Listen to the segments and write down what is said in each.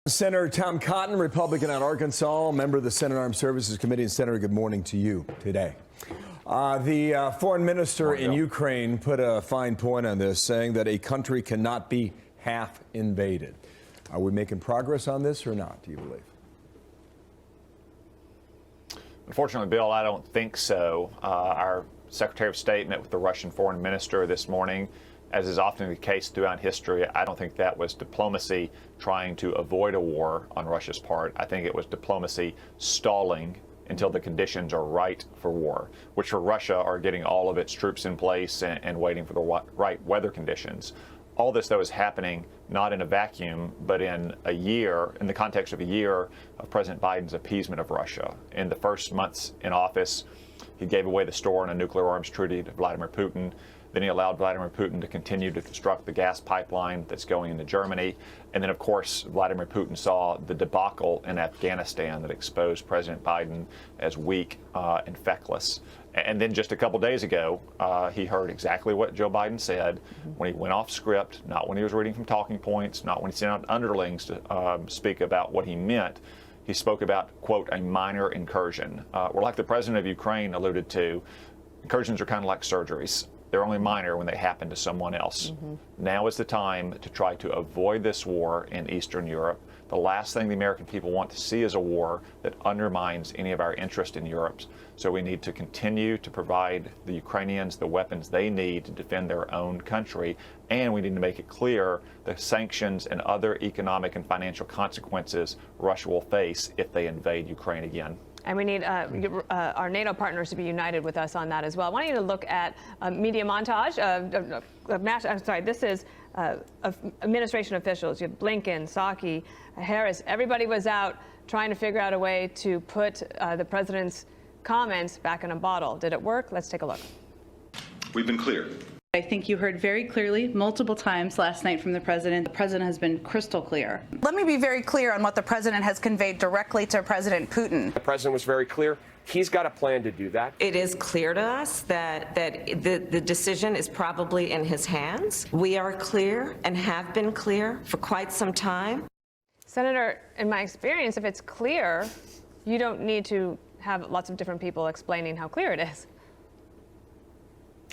Senator Tom Cotton, Republican out of Arkansas, member of the Senate Armed Services Committee. And Senator, good morning to you today. The foreign minister in Ukraine put a fine point on this, saying that a country cannot be half invaded. Are we making progress on this or not, do you believe? Unfortunately, Bill, I don't think so. Our Secretary of State met with the Russian foreign minister this morning. As is often the case throughout history, I don't think that was diplomacy trying to avoid a war on Russia's part. I think it was diplomacy stalling until the conditions are right for war, which for Russia are getting all of its troops in place and waiting for the right weather conditions. All this, though, is happening not in a vacuum, but in a year, in the context of a year of President Biden's appeasement of Russia. In the first months in office, he gave away the store on a nuclear arms treaty to Vladimir Putin. Then he allowed Vladimir Putin to continue to construct the gas pipeline that's going into Germany. And then, of course, Vladimir Putin saw the debacle in Afghanistan that exposed President Biden as weak and feckless. And then just a couple days ago, he heard exactly what Joe Biden said when he went off script, not when he was reading from talking points, not when he sent out underlings to speak about what he meant. He spoke about, quote, a minor incursion. Or like the president of Ukraine alluded to, incursions are kind of like surgeries. They're only minor when they happen to someone else. Now is the time to try to avoid this war in Eastern Europe. The last thing the American people want to see is a war that undermines any of our interest in Europe. So we need to continue to provide the Ukrainians the weapons they need to defend their own country. And we need to make it clear the sanctions and other economic and financial consequences Russia will face if they invade Ukraine again. And we need our NATO partners to be united with us on that as well. I want you to look at a media montage. I'm sorry, this is administration officials. You have Blinken, Psaki, Harris. Everybody was out trying to figure out a way to put the president's comments back in a bottle. Did it work? Let's take a look. We've been clear. I think you heard very clearly multiple times last night from the president. The president has been crystal clear. Let me be very clear on what the president has conveyed directly to President Putin. The president was very clear. He's got a plan to do that. It is clear to us that the decision is probably in his hands. We are clear and have been clear for quite some time. Senator, in my experience, if it's clear, you don't need to have lots of different people explaining how clear it is.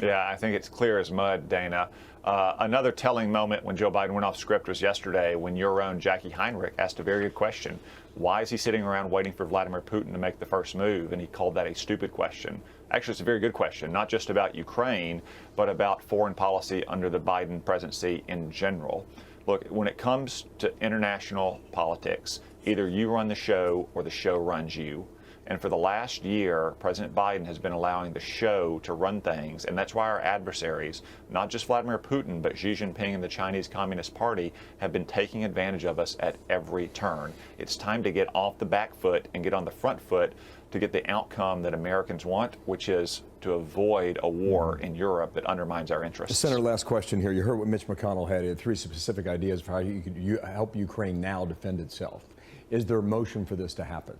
Yeah, I think it's clear as mud, Dana. Another telling moment when Joe Biden went off script was yesterday when your own Jackie Heinrich asked a very good question. Why is he sitting around waiting for Vladimir Putin to make the first move? And he called that a stupid question. Actually, it's a very good question, not just about Ukraine, but about foreign policy under the Biden presidency in general. Look, when it comes to international politics, either you run the show or the show runs you. And for the last year, President Biden has been allowing the show to run things. And that's why our adversaries, not just Vladimir Putin, but Xi Jinping and the Chinese Communist Party, have been taking advantage of us at every turn. It's time to get off the back foot and get on the front foot to get the outcome that Americans want, which is to avoid a war in Europe that undermines our interests. Senator, last question here. You heard what Mitch McConnell had. He had three specific ideas for how you could help Ukraine now defend itself. Is there a motion for this to happen?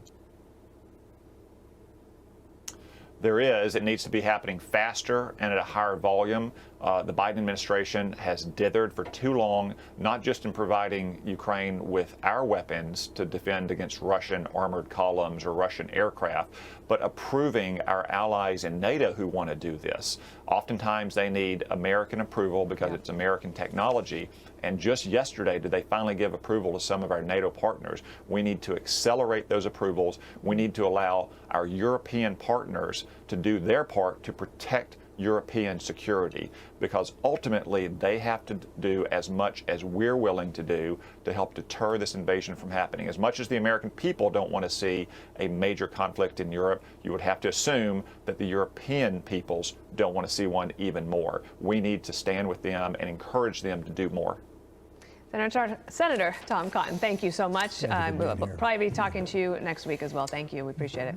There is. It needs to be happening faster and at a higher volume. The Biden administration has dithered for too long, not just in providing Ukraine with our weapons to defend against Russian armored columns or Russian aircraft, but approving our allies in NATO who want to do this. Oftentimes they need American approval because it's American technology. And just yesterday did they finally give approval to some of our NATO partners. We need to accelerate those approvals. We need to allow our European partners to do their part to protect European security, because ultimately they have to do as much as we're willing to do to help deter this invasion from happening. As much as the American people don't want to see a major conflict in Europe, you would have to assume that the European peoples don't want to see one even more. We need to stand with them and encourage them to do more. Senator Tom Cotton, thank you so much. We'll probably be talking to you next week as well. Thank you. We appreciate it.